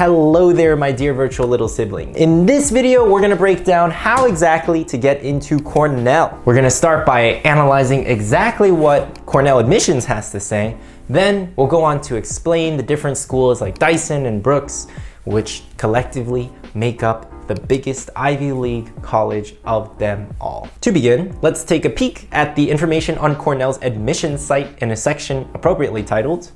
Hello there, my dear virtual little sibling. In this video, we're gonna break down how exactly to get into Cornell. We're gonna start by analyzing exactly what Cornell admissions has to say. Then we'll go on to explain the different schools like Dyson and Brooks, which collectively make up the biggest Ivy League college of them all. To begin, let's take a peek at the information on Cornell's admissions site in a section appropriately titled,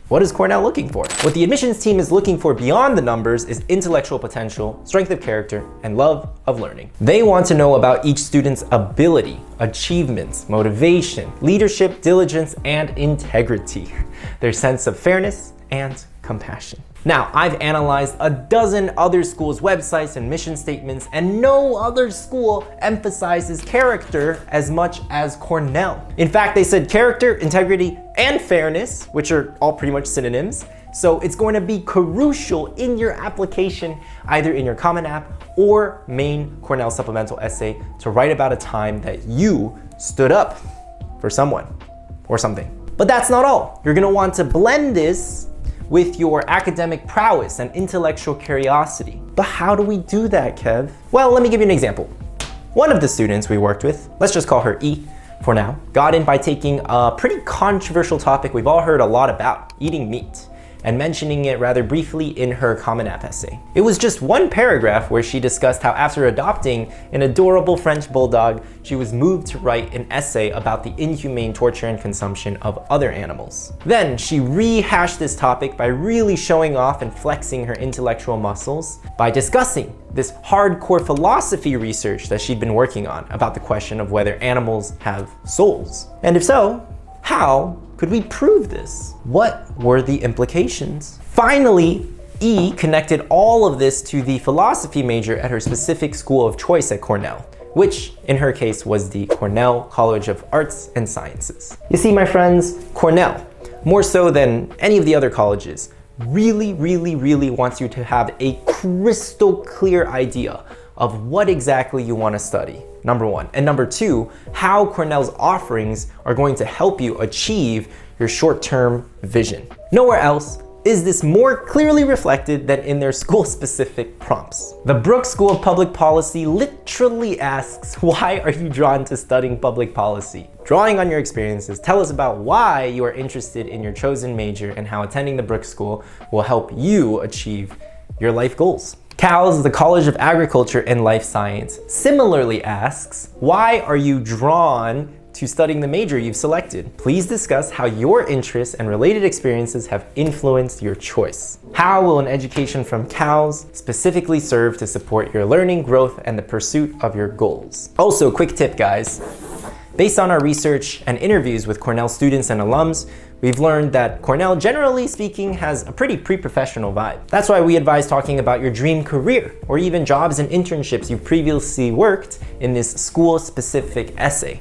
"What is Cornell looking for?" What the admissions team is looking for beyond the numbers is intellectual potential, strength of character, and love of learning. They want to know about each student's ability, achievements, motivation, leadership, diligence, and integrity, their sense of fairness and compassion. Now, I've analyzed a dozen other schools' websites and mission statements, and no other school emphasizes character as much as Cornell. In fact, they said character, integrity, and fairness, which are all pretty much synonyms. So it's going to be crucial in your application, either in your Common App or main Cornell supplemental essay, to write about a time that you stood up for someone or something. But that's not all. You're gonna want to blend this with your academic prowess and intellectual curiosity. But how do we do that, Kev? Well, let me give you an example. One of the students we worked with, let's just call her E for now, got in by taking a pretty controversial topic we've all heard a lot about, eating meat, and mentioning it rather briefly in her Common App essay. It was just one paragraph where she discussed how after adopting an adorable French bulldog, she was moved to write an essay about the inhumane torture and consumption of other animals. Then she rehashed this topic by really showing off and flexing her intellectual muscles by discussing this hardcore philosophy research that she'd been working on about the question of whether animals have souls. And if so, how could we prove this? What were the implications? Finally, E connected all of this to the philosophy major at her specific school of choice at Cornell, which in her case was the Cornell College of Arts and Sciences. You see, my friends, Cornell, more so than any of the other colleges, really wants you to have a crystal clear idea of what exactly you want to study, number one. And number two, how Cornell's offerings are going to help you achieve your short-term vision. Nowhere else is this more clearly reflected than in their school-specific prompts. The Brooks School of Public Policy literally asks, why are you drawn to studying public policy? Drawing on your experiences, tell us about why you are interested in your chosen major and how attending the Brooks School will help you achieve your life goals. CALS, the College of Agriculture and Life Science, similarly asks, why are you drawn to studying the major you've selected? Please discuss how your interests and related experiences have influenced your choice. How will an education from CALS specifically serve to support your learning, growth, and the pursuit of your goals? Also, quick tip, guys. Based on our research and interviews with Cornell students and alums, we've learned that Cornell, generally speaking, has a pretty pre-professional vibe. That's why we advise talking about your dream career or even jobs and internships you've previously worked in this school-specific essay.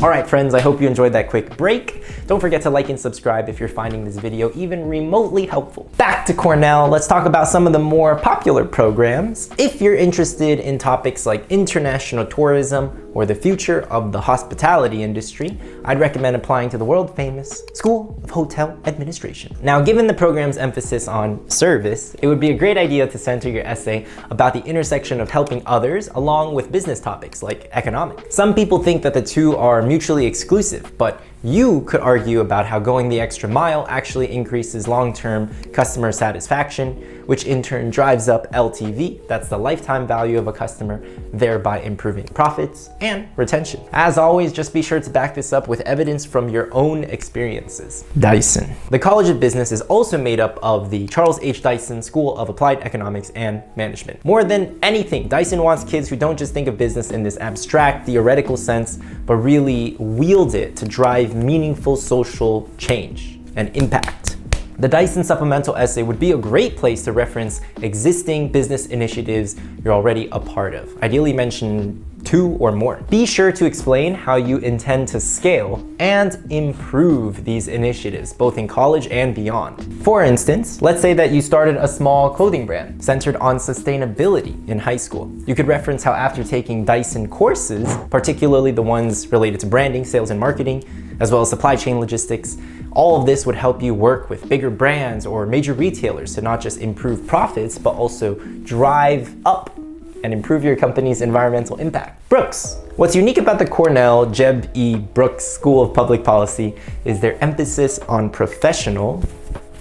All right, friends, I hope you enjoyed that quick break. Don't forget to like and subscribe if you're finding this video even remotely helpful. Back to Cornell, let's talk about some of the more popular programs. If you're interested in topics like international tourism or the future of the hospitality industry, I'd recommend applying to the world-famous School of Hotel Administration. Now, given the program's emphasis on service, it would be a great idea to center your essay about the intersection of helping others along with business topics like economics. Some people think that the two are mutually exclusive, but you could argue about how going the extra mile actually increases long-term customer satisfaction, which in turn drives up LTV, that's the lifetime value of a customer, thereby improving profits and retention. As always, just be sure to back this up with evidence from your own experiences. Dyson. The College of Business is also made up of the Charles H. Dyson School of Applied Economics and Management. More than anything, Dyson wants kids who don't just think of business in this abstract, theoretical sense, but really wield it to drive meaningful social change and impact. The Dyson supplemental essay would be a great place to reference existing business initiatives you're already a part of. Ideally mention 2 or more. Be sure to explain how you intend to scale and improve these initiatives, both in college and beyond. For instance, let's say that you started a small clothing brand centered on sustainability in high school. You could reference how after taking Dyson courses, particularly the ones related to branding, sales and marketing, as well as supply chain logistics, all of this would help you work with bigger brands or major retailers to not just improve profits, but also drive up and improve your company's environmental impact. Brooks. What's unique about the Cornell Jeb E. Brooks School of Public Policy is their emphasis on professional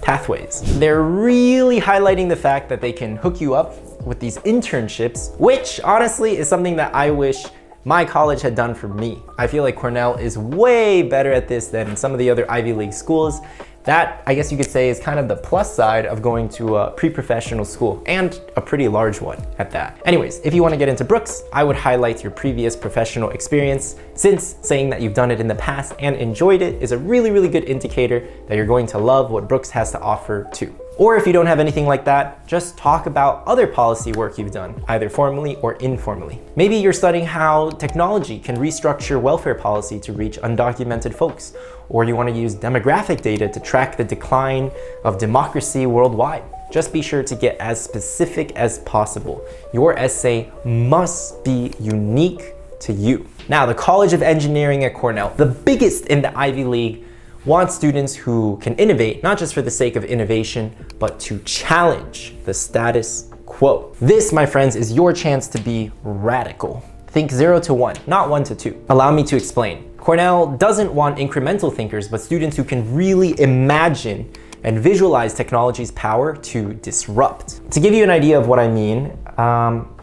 pathways. They're really highlighting the fact that they can hook you up with these internships, which honestly is something that I wish my college had done for me. I feel like Cornell is way better at this than some of the other Ivy League schools. That, I guess you could say, is kind of the plus side of going to a pre-professional school, and a pretty large one at that. Anyways, if you want to get into Brooks, I would highlight your previous professional experience, since saying that you've done it in the past and enjoyed it is a really, really good indicator that you're going to love what Brooks has to offer too. Or if you don't have anything like that, just talk about other policy work you've done, either formally or informally. Maybe you're studying how technology can restructure welfare policy to reach undocumented folks, or you want to use demographic data to track the decline of democracy worldwide. Just be sure to get as specific as possible. Your essay must be unique to you. Now, the College of Engineering at Cornell, the biggest in the Ivy League, wants students who can innovate, not just for the sake of innovation, but to challenge the status quo. This, my friends, is your chance to be radical. Think 0 to 1, not 1 to 2. Allow me to explain. Cornell doesn't want incremental thinkers, but students who can really imagine and visualize technology's power to disrupt. To give you an idea of what I mean,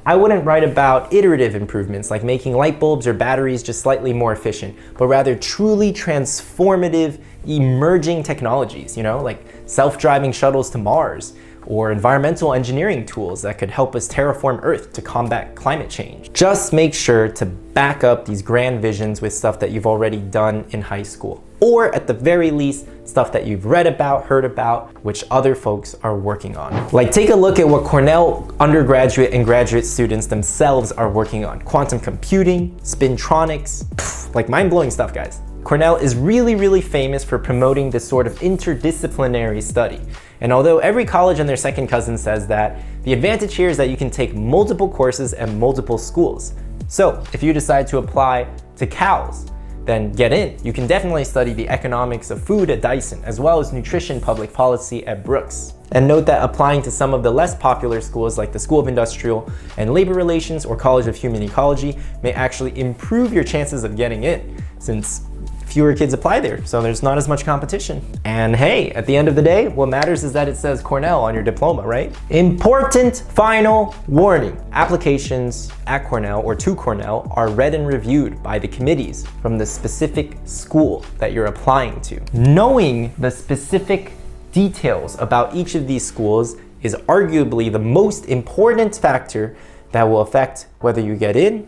I wouldn't write about iterative improvements like making light bulbs or batteries just slightly more efficient, but rather truly transformative emerging technologies, like self-driving shuttles to Mars, or environmental engineering tools that could help us terraform Earth to combat climate change. Just make sure to back up these grand visions with stuff that you've already done in high school, or at the very least, stuff that you've read about, heard about, which other folks are working on. Like, take a look at what Cornell undergraduate and graduate students themselves are working on. Quantum computing, spintronics, like mind-blowing stuff, guys. Cornell is really, really famous for promoting this sort of interdisciplinary study. And although every college and their second cousin says that, the advantage here is that you can take multiple courses at multiple schools. So if you decide to apply to Cal's, then get in. You can definitely study the economics of food at Dyson, as well as nutrition public policy at Brooks. And note that applying to some of the less popular schools like the School of Industrial and Labor Relations or College of Human Ecology may actually improve your chances of getting in, since fewer kids apply there, so there's not as much competition. And hey, at the end of the day, what matters is that it says Cornell on your diploma, right? Important final warning. Applications at Cornell or to Cornell are read and reviewed by the committees from the specific school that you're applying to. Knowing the specific details about each of these schools is arguably the most important factor that will affect whether you get in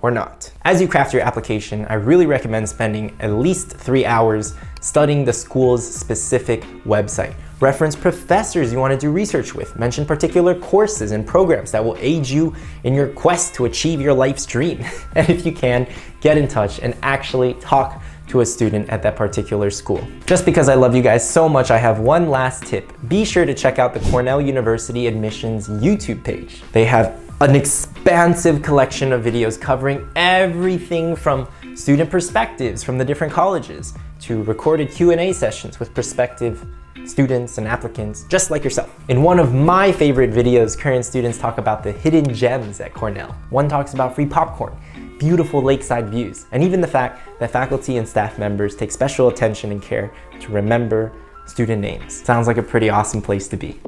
or not. As you craft your application, I really recommend spending at least 3 hours studying the school's specific website. Reference professors you want to do research with. Mention particular courses and programs that will aid you in your quest to achieve your life's dream. And if you can, get in touch and actually talk to a student at that particular school. Just because I love you guys so much, I have one last tip. Be sure to check out the Cornell University Admissions YouTube page. They have an expansive collection of videos covering everything from student perspectives from the different colleges to recorded Q&A sessions with prospective students and applicants just like yourself. In one of my favorite videos, current students talk about the hidden gems at Cornell. One talks about free popcorn, beautiful lakeside views, and even the fact that faculty and staff members take special attention and care to remember student names. Sounds like a pretty awesome place to be.